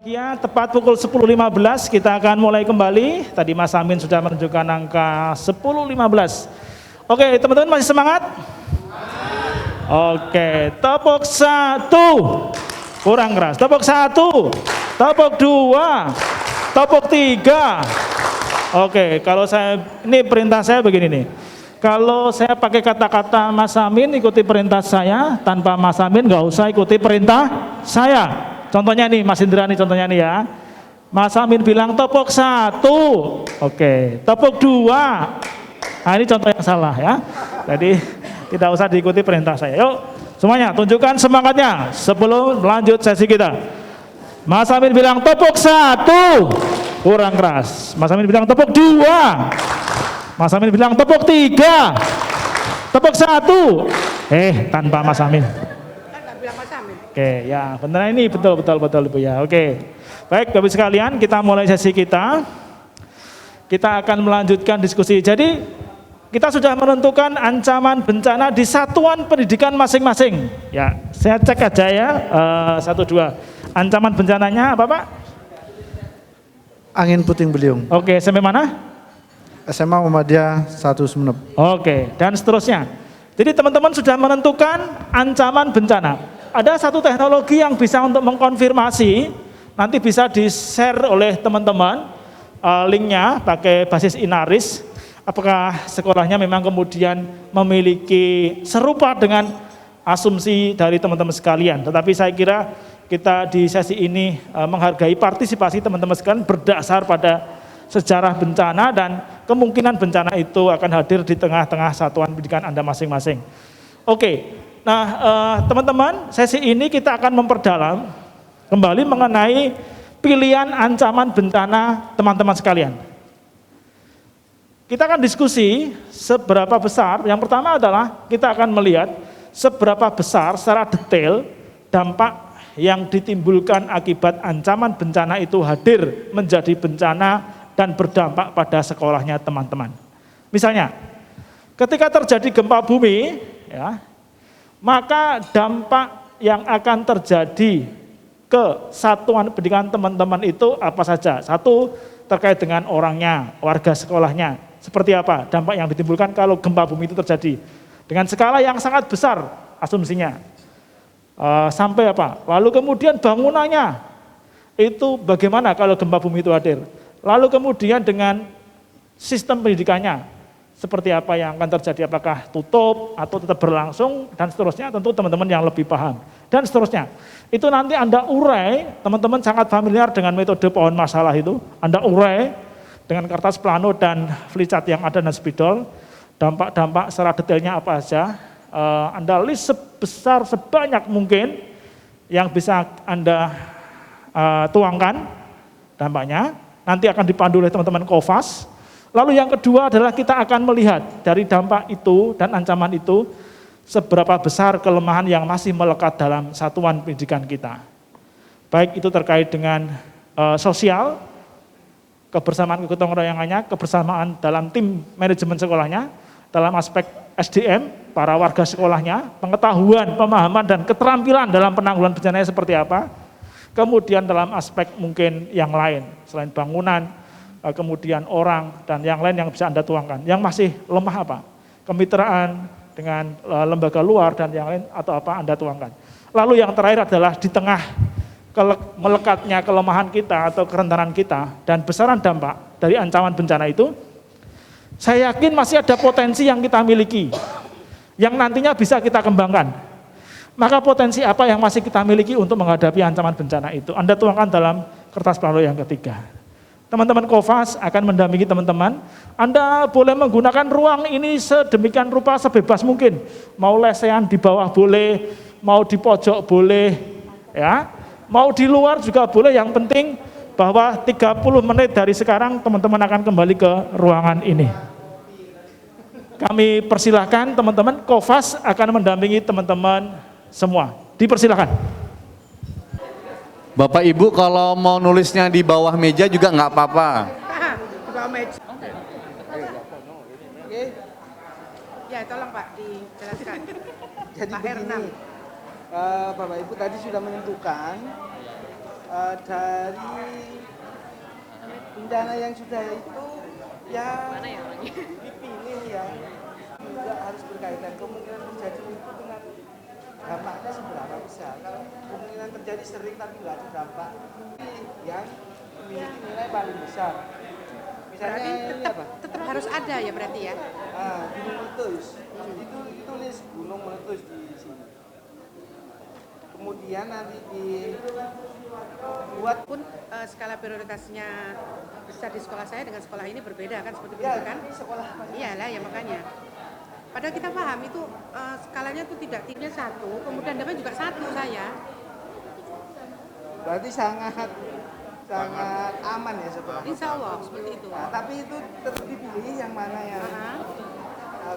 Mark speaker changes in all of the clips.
Speaker 1: Ya, tepat pukul 10.15 kita akan mulai kembali. Tadi Mas Amin sudah menunjukkan angka 10.15. Oke, teman-teman masih semangat? Oke, tepuk 1. Kurang keras. Tepuk 1. Tepuk 2. Tepuk 3. Oke, kalau ini perintah saya begini nih. Kalau saya pakai kata-kata Mas Amin ikuti perintah saya, tanpa Mas Amin nggak usah ikuti perintah saya. Contohnya nih Mas Indra nih contohnya nih ya. Mas Amin bilang tepuk 1. Oke, tepuk 2. Nah ini contoh yang salah ya. Jadi tidak usah diikuti perintah saya. Yuk semuanya tunjukkan semangatnya sebelum lanjut sesi kita. Mas Amin bilang tepuk 1. Kurang keras. Mas Amin bilang tepuk 2. Mas Amin bilang tepuk 3. Tepuk 1. Tanpa Mas Amin. Oke, ya benar ini betul Ibu ya. Oke. Baik, Bapak sekalian, kita mulai sesi kita. Kita akan melanjutkan diskusi. Jadi, kita sudah menentukan ancaman bencana di satuan pendidikan masing-masing. Ya, saya cek aja ya. 1 2. Ancaman bencananya apa, Pak?
Speaker 2: Angin puting beliung.
Speaker 1: Oke, sampai mana?
Speaker 2: SMA Muhammadiyah 1 Sumeneb.
Speaker 1: Oke, dan seterusnya. Jadi teman-teman sudah menentukan ancaman bencana. Ada satu teknologi yang bisa untuk mengkonfirmasi, nanti bisa di-share oleh teman-teman linknya pakai basis Inaris. Apakah sekolahnya memang kemudian memiliki serupa dengan asumsi dari teman-teman sekalian. Tetapi saya kira kita di sesi ini menghargai partisipasi teman-teman sekalian berdasar pada sejarah bencana dan kemungkinan bencana itu akan hadir di tengah-tengah satuan pendidikan Anda masing-masing. Oke. Nah, teman-teman, sesi ini kita akan memperdalam kembali mengenai pilihan ancaman bencana teman-teman sekalian. Kita akan diskusi seberapa besar, yang pertama adalah kita akan melihat seberapa besar secara detail dampak yang ditimbulkan akibat ancaman bencana itu hadir menjadi bencana dan berdampak pada sekolahnya teman-teman. Misalnya, ketika terjadi gempa bumi, ya, maka dampak yang akan terjadi ke satuan pendidikan teman-teman itu apa saja? Satu, terkait dengan orangnya, warga sekolahnya. Seperti apa dampak yang ditimbulkan kalau gempa bumi itu terjadi? Dengan skala yang sangat besar asumsinya. Sampai apa? Lalu kemudian bangunannya, itu bagaimana kalau gempa bumi itu hadir? Lalu kemudian dengan sistem pendidikannya, seperti apa yang akan terjadi, apakah tutup atau tetap berlangsung dan seterusnya, tentu teman-teman yang lebih paham dan seterusnya. Itu nanti Anda urai, teman-teman sangat familiar dengan metode pohon masalah itu, Anda urai dengan kertas plano dan flipchart yang ada dan spidol, dampak-dampak secara detailnya apa saja, Anda list sebesar sebanyak mungkin yang bisa Anda tuangkan dampaknya, nanti akan dipandu oleh teman-teman Kofas. Lalu yang kedua adalah kita akan melihat dari dampak itu dan ancaman itu seberapa besar kelemahan yang masih melekat dalam satuan pendidikan kita. Baik itu terkait dengan sosial, kebersamaan kegotong royongannya, kebersamaan dalam tim manajemen sekolahnya, dalam aspek SDM, para warga sekolahnya, pengetahuan, pemahaman dan keterampilan dalam penanggulangan bencana seperti apa. Kemudian dalam aspek mungkin yang lain, selain bangunan, kemudian orang dan yang lain yang bisa Anda tuangkan. Yang masih lemah apa? Kemitraan dengan lembaga luar dan yang lain atau apa Anda tuangkan. Lalu yang terakhir adalah di tengah melekatnya kelemahan kita atau kerentanan kita dan besaran dampak dari ancaman bencana itu, saya yakin masih ada potensi yang kita miliki yang nantinya bisa kita kembangkan. Maka potensi apa yang masih kita miliki untuk menghadapi ancaman bencana itu Anda tuangkan dalam kertas plano yang ketiga. Teman-teman Kofas akan mendampingi teman-teman. Anda boleh menggunakan ruang ini sedemikian rupa sebebas mungkin. Mau lesehan di bawah boleh, mau di pojok boleh, ya. Mau di luar juga boleh. Yang penting bahwa 30 menit dari sekarang teman-teman akan kembali ke ruangan ini. Kami persilahkan teman-teman, Kofas akan mendampingi teman-teman semua. Dipersilahkan.
Speaker 3: Bapak Ibu kalau mau nulisnya di bawah meja juga nggak apa-apa.
Speaker 4: Di bawah meja. Oke. Ya tolong Pak dijelaskan.
Speaker 5: Jadi
Speaker 4: Pak
Speaker 5: begini,
Speaker 4: Ernam.
Speaker 5: Bapak Ibu tadi sudah menentukan Dari bencana yang sudah itu yang dipilih ya juga harus berkaitan kemungkinan terjadi itu dengan dampaknya seberapa besar. Kalau kemungkinan terjadi sering tapi nggak ada dampak yang memiliki nilai paling besar. Misalnya
Speaker 4: Berarti
Speaker 5: ini apa?
Speaker 4: tetap harus ada ya berarti ya.
Speaker 5: Gunung meletus. Itu ditulis gunung meletus di sini. Kemudian nanti dibuat
Speaker 4: Pun skala prioritasnya besar di sekolah saya dengan sekolah ini berbeda kan seperti
Speaker 5: ya
Speaker 4: itu kan?
Speaker 5: di sekolah.
Speaker 4: Iyalah ya makanya. Padahal kita paham itu skalanya itu tidak tingginya satu, kemudian dapat juga satu saya.
Speaker 5: Berarti sangat aman ya sekolah.
Speaker 4: Insya Allah seperti itu.
Speaker 5: Nah, tapi itu tetap dipilih yang mana yang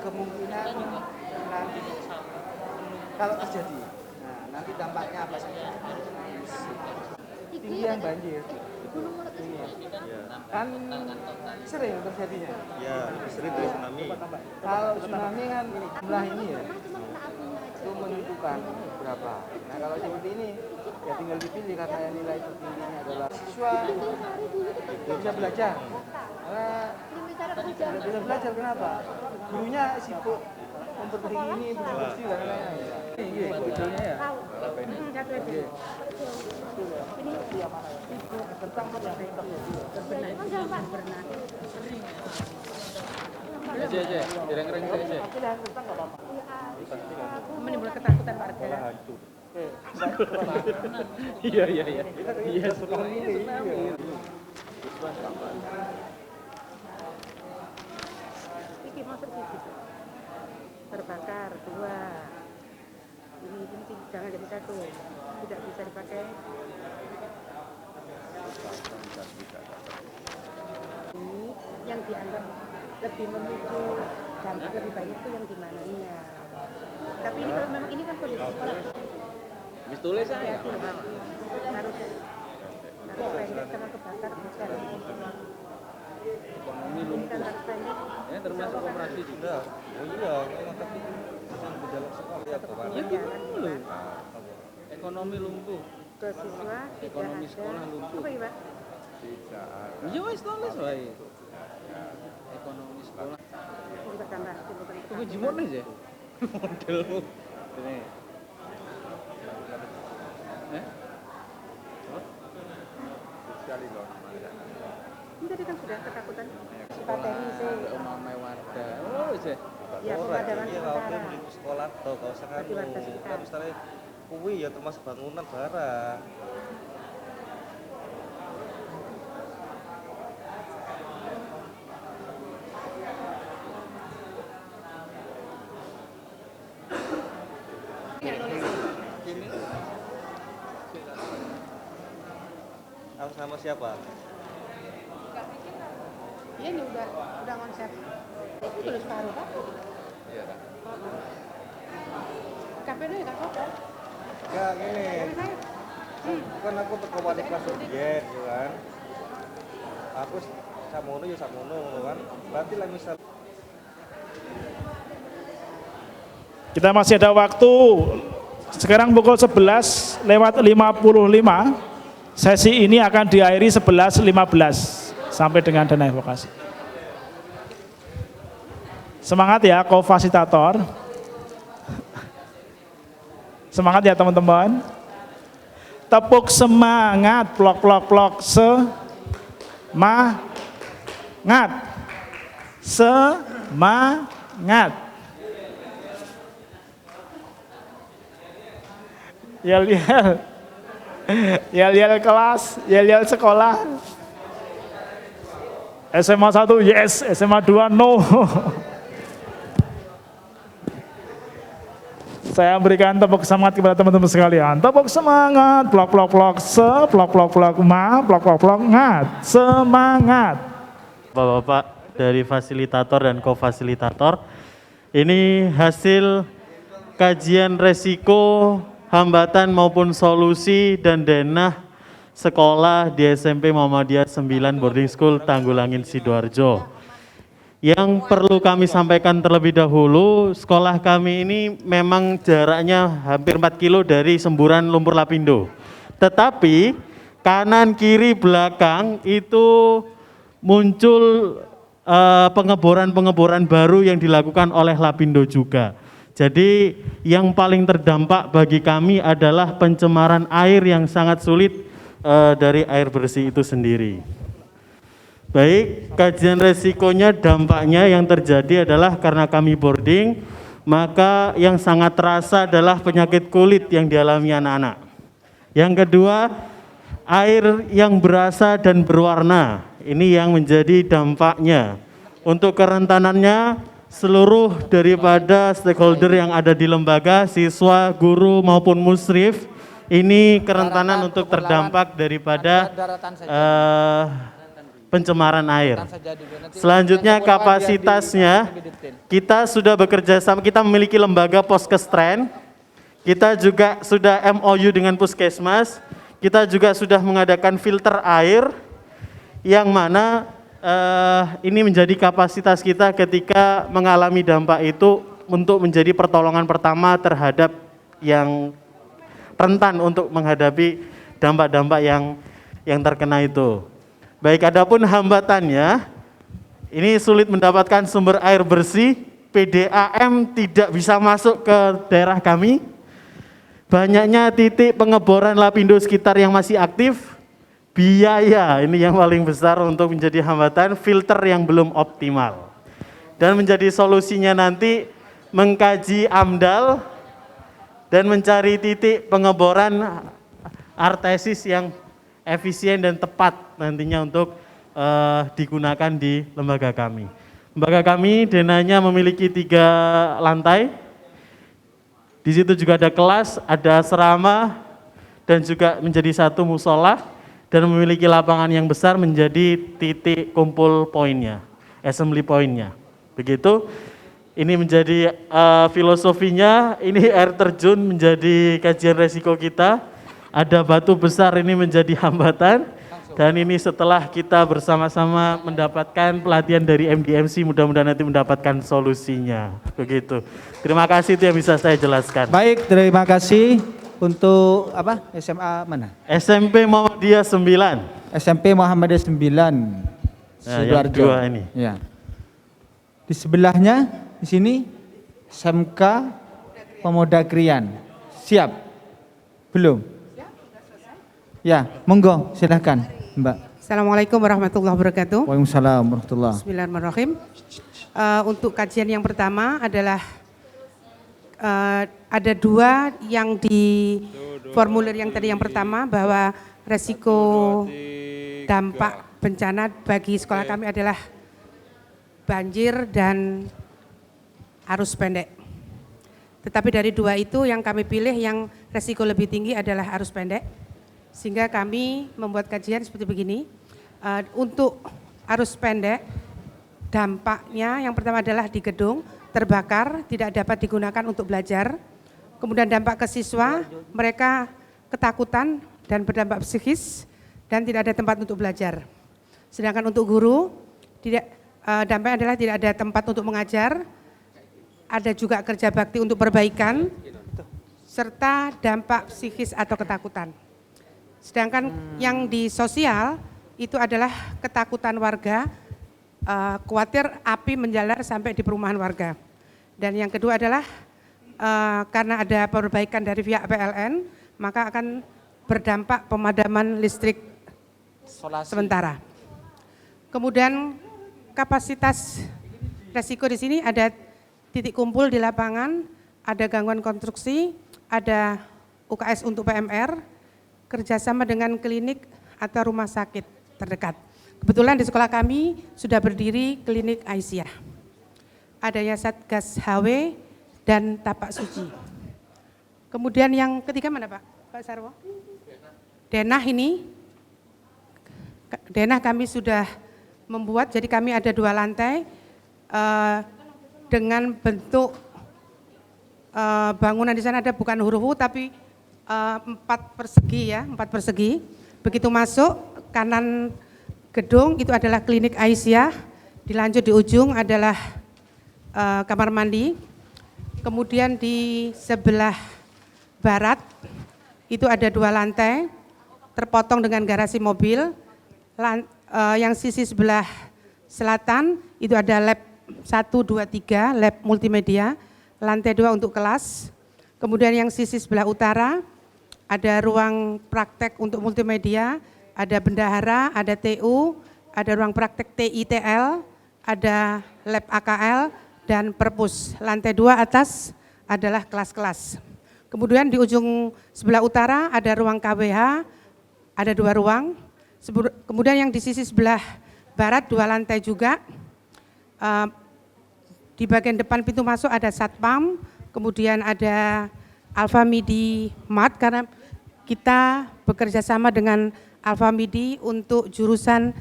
Speaker 5: kemungkinan nanti kalau terjadi. Nah, nanti dampaknya apa saja? Tinggian banjir. Kan sering terjadinya.
Speaker 6: Ya, lebih sering dari tsunami.
Speaker 5: Kalau tsunami kan jumlah ini ya itu menentukan berapa. Nah kalau seperti ini ya tinggal dipilih karena yang nilai tertingginya adalah siswa bisa belajar. Karena tidak bisa belajar kenapa? Gurunya sibuk memperbaiki ini, bersih dan lain-lain. Ini boconya ya.
Speaker 4: Menimbulkan ketakutan warga.
Speaker 1: Iya. Iya,
Speaker 4: Iki maksud gitu. Terbakar dua. Ini jangan jadi satu. Tidak bisa dipakai. Ini yang dianggap lebih memicu dampak lebih banyak itu yang di mananya. Tapi ini kalau memang ini kan kondisi sekolah.
Speaker 3: Habis tulis
Speaker 4: Ya,
Speaker 3: saya.
Speaker 4: harus pendek sama kebakar bukan.
Speaker 3: Ekonomi
Speaker 4: Ini
Speaker 3: lumpuh.
Speaker 4: kan harus pendek.
Speaker 3: Ya termasuk koperasi juga.
Speaker 6: Oh iya, memang tapi yang di dalam sekolah ya Bapak.
Speaker 3: Ya gitu loh. Ekonomi lumpuh.
Speaker 4: Ke siswa tidak
Speaker 3: Ekonomi
Speaker 4: ada.
Speaker 3: sekolah lumpuh.
Speaker 4: Apa ya Pak?
Speaker 3: Ya wis tulis wae. Ekonomi sekolah.
Speaker 4: Ini juga tambah timbulkan
Speaker 3: Kok
Speaker 4: ketakutan.
Speaker 3: gimana sih? Modelmu. Ini.
Speaker 4: Ini tadi kan sudah ketakutan.
Speaker 3: Sekolah
Speaker 4: Materi sih.
Speaker 3: umame warga. Oh sih.
Speaker 4: Ya, pemadaman
Speaker 6: Iya, kalau
Speaker 4: sementara.
Speaker 6: di sekolah toh, kalau sekarang
Speaker 4: Bagi warga sekitar.
Speaker 6: kan misalnya kuwi ya termasuk bangunan barang. Harus sama siapa?
Speaker 4: Iya ini udah konsep. Itu tulis paruh Pak.
Speaker 3: Iya, Pak.
Speaker 4: KPD ya Kak Koko.
Speaker 6: Enggak gini,
Speaker 4: Dari saya.
Speaker 6: kan aku teko wali kelas rubiyen gitu kan. Aku samono ya samono ngono kan. Berarti lah misal
Speaker 1: Kita masih ada waktu. Sekarang pukul 11 lewat 55. Sesi ini akan diakhiri 11.15 sampai dengan dana evokasi. Semangat ya kofasilitator. Semangat ya teman-teman. Tepuk semangat, plok. Semangat. Semangat. Yel kelas, yel sekolah. SMA 1 yes, SMA 2 no. Saya berikan tepuk semangat kepada teman-teman sekalian. Tepuk semangat, plok, ngat, semangat.
Speaker 7: Bapak-bapak dari fasilitator dan kofasilitator, ini hasil kajian resiko, hambatan maupun solusi dan denah sekolah di SMP Muhammadiyah 9 Boarding School Tanggulangin Sidoarjo. Yang perlu kami sampaikan terlebih dahulu, sekolah kami ini memang jaraknya hampir 4 kilo dari semburan lumpur lapindo. Tetapi kanan, kiri, belakang itu muncul pengeboran-pengeboran baru yang dilakukan oleh Lapindo juga. Jadi yang paling terdampak bagi kami adalah pencemaran air yang sangat sulit dari air bersih itu sendiri. Baik, kajian resikonya, dampaknya yang terjadi adalah karena kami boarding, maka yang sangat terasa adalah penyakit kulit yang dialami anak-anak. Yang kedua, air yang berasa dan berwarna, ini yang menjadi dampaknya. Untuk kerentanannya, seluruh daripada stakeholder yang ada di lembaga, siswa, guru maupun musrif, ini kerentanan untuk terdampak daripada pencemaran air. Selanjutnya kapasitasnya, kita sudah bekerja sama, kita memiliki lembaga Poskestren, kita juga sudah MOU dengan Puskesmas, kita juga sudah mengadakan filter air, yang mana ini menjadi kapasitas kita ketika mengalami dampak itu untuk menjadi pertolongan pertama terhadap yang rentan untuk menghadapi dampak-dampak yang terkena itu. Baik, adapun hambatannya, ini sulit mendapatkan sumber air bersih, PDAM tidak bisa masuk ke daerah kami, banyaknya titik pengeboran Lapindo sekitar yang masih aktif, biaya ini yang paling besar untuk menjadi hambatan, filter yang belum optimal. Dan menjadi solusinya nanti mengkaji AMDAL dan mencari titik pengeboran artesis yang efisien dan tepat nantinya untuk digunakan di lembaga kami. Lembaga kami denanya memiliki 3 lantai. Di situ juga ada kelas, ada asrama, dan juga menjadi 1 musola, dan memiliki lapangan yang besar menjadi titik kumpul poinnya, assembly pointnya. Begitu, ini menjadi filosofinya, ini air terjun menjadi kajian resiko kita. Ada batu besar ini menjadi hambatan, dan ini setelah kita bersama-sama mendapatkan pelatihan dari MDMC, mudah-mudahan nanti mendapatkan solusinya. Begitu. Terima kasih, itu yang bisa saya jelaskan.
Speaker 5: Baik, terima kasih untuk apa? SMA mana?
Speaker 7: SMP Muhammadiyah 9.
Speaker 5: SMP Muhammadiyah 9.
Speaker 7: Yang kedua ini.
Speaker 5: Ya. Di sebelahnya di sini SMK Pemuda Krian. Siap? Belum? Ya, monggo silahkan Mbak.
Speaker 4: Assalamualaikum warahmatullahi wabarakatuh.
Speaker 5: Waalaikumsalam warahmatullahi.
Speaker 4: Bismillahirrahmanirrahim. Untuk kajian yang pertama adalah ada 2 yang di formulir yang tadi. Yang pertama bahwa resiko dampak bencana bagi sekolah kami adalah banjir dan arus pendek. Tetapi dari 2 itu yang kami pilih yang resiko lebih tinggi adalah arus pendek. Sehingga kami membuat kajian seperti begini. Untuk arus pendek, dampaknya yang pertama adalah di gedung terbakar, tidak dapat digunakan untuk belajar. Kemudian dampak ke siswa, mereka ketakutan dan berdampak psikis dan tidak ada tempat untuk belajar. Sedangkan untuk guru, dampaknya adalah tidak ada tempat untuk mengajar, ada juga kerja bakti untuk perbaikan, serta dampak psikis atau ketakutan. Sedangkan yang di sosial itu adalah ketakutan warga, khawatir api menjalar sampai di perumahan warga. Dan yang kedua adalah karena ada perbaikan dari pihak PLN, maka akan berdampak pemadaman listrik sementara. Kemudian kapasitas resiko di sini ada titik kumpul di lapangan, ada gangguan konstruksi, ada UKS untuk PMR, kerjasama dengan klinik atau rumah sakit terdekat. Kebetulan di sekolah kami sudah berdiri klinik Aisyah. Ada Satgas HW dan Tapak Suci. Kemudian yang ketiga mana Pak Sarwo? Denah ini, denah kami sudah membuat, jadi kami ada 2 lantai dengan bentuk bangunan di sana ada bukan huruf U tapi 4 persegi ya, 4 persegi. Begitu masuk kanan gedung itu adalah klinik Aisyah, dilanjut di ujung adalah kamar mandi. Kemudian di sebelah barat itu ada 2 lantai, terpotong dengan garasi mobil. Yang sisi sebelah selatan itu ada lab 1, 2, 3, lab multimedia, lantai 2 untuk kelas. Kemudian yang sisi sebelah utara ada ruang praktek untuk multimedia, ada bendahara, ada TU, ada ruang praktek TITL, ada lab AKL, dan perpus. Lantai 2 atas adalah kelas-kelas. Kemudian di ujung sebelah utara ada ruang KWH, ada 2 ruang. Kemudian yang di sisi sebelah barat 2 lantai juga. Di bagian depan pintu masuk ada satpam, kemudian ada Alfa Midi Mat karena kita bekerja sama dengan Alfa Midi untuk jurusan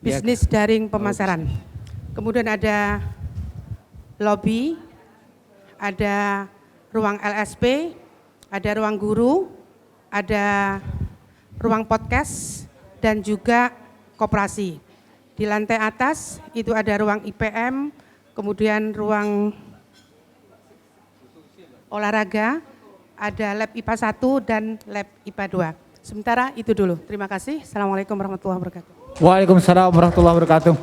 Speaker 4: bisnis daring pemasaran. Kemudian ada lobby, ada ruang LSP, ada ruang guru, ada ruang podcast, dan juga koperasi. Di lantai atas itu ada ruang IPM, kemudian ruang olahraga, ada lab IPA 1 dan lab IPA 2. Sementara itu dulu. Terima kasih. Assalamualaikum warahmatullahi wabarakatuh.
Speaker 8: Waalaikumsalam warahmatullahi wabarakatuh.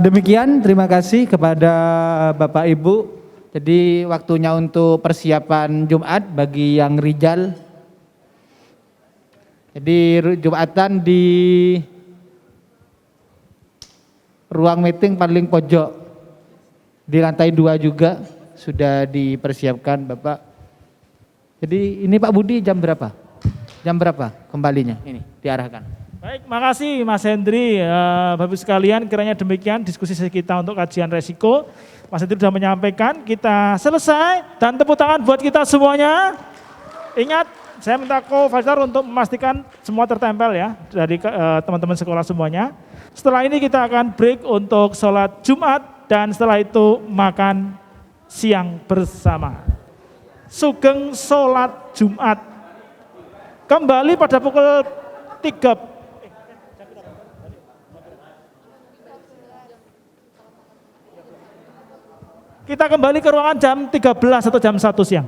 Speaker 8: Demikian, terima kasih kepada Bapak Ibu. Jadi waktunya untuk persiapan Jumat bagi yang rijal. Jadi Jumatan di ruang meeting paling pojok. Di lantai 2 juga sudah dipersiapkan Bapak. Jadi ini Pak Budi jam berapa? Jam berapa kembalinya? Ini diarahkan.
Speaker 1: Baik, makasih Mas Hendri. Bapak sekalian, kiranya demikian diskusi kita untuk kajian resiko. Mas Hendri sudah menyampaikan, kita selesai dan tepuk tangan buat kita semuanya. Ingat, saya minta co-fasilitator untuk memastikan semua tertempel ya dari teman-teman sekolah semuanya. Setelah ini kita akan break untuk sholat Jumat dan setelah itu makan siang bersama. Sugeng sholat Jumat. Kembali pada pukul 3. Kita kembali ke ruangan jam 13 atau jam 1 siang.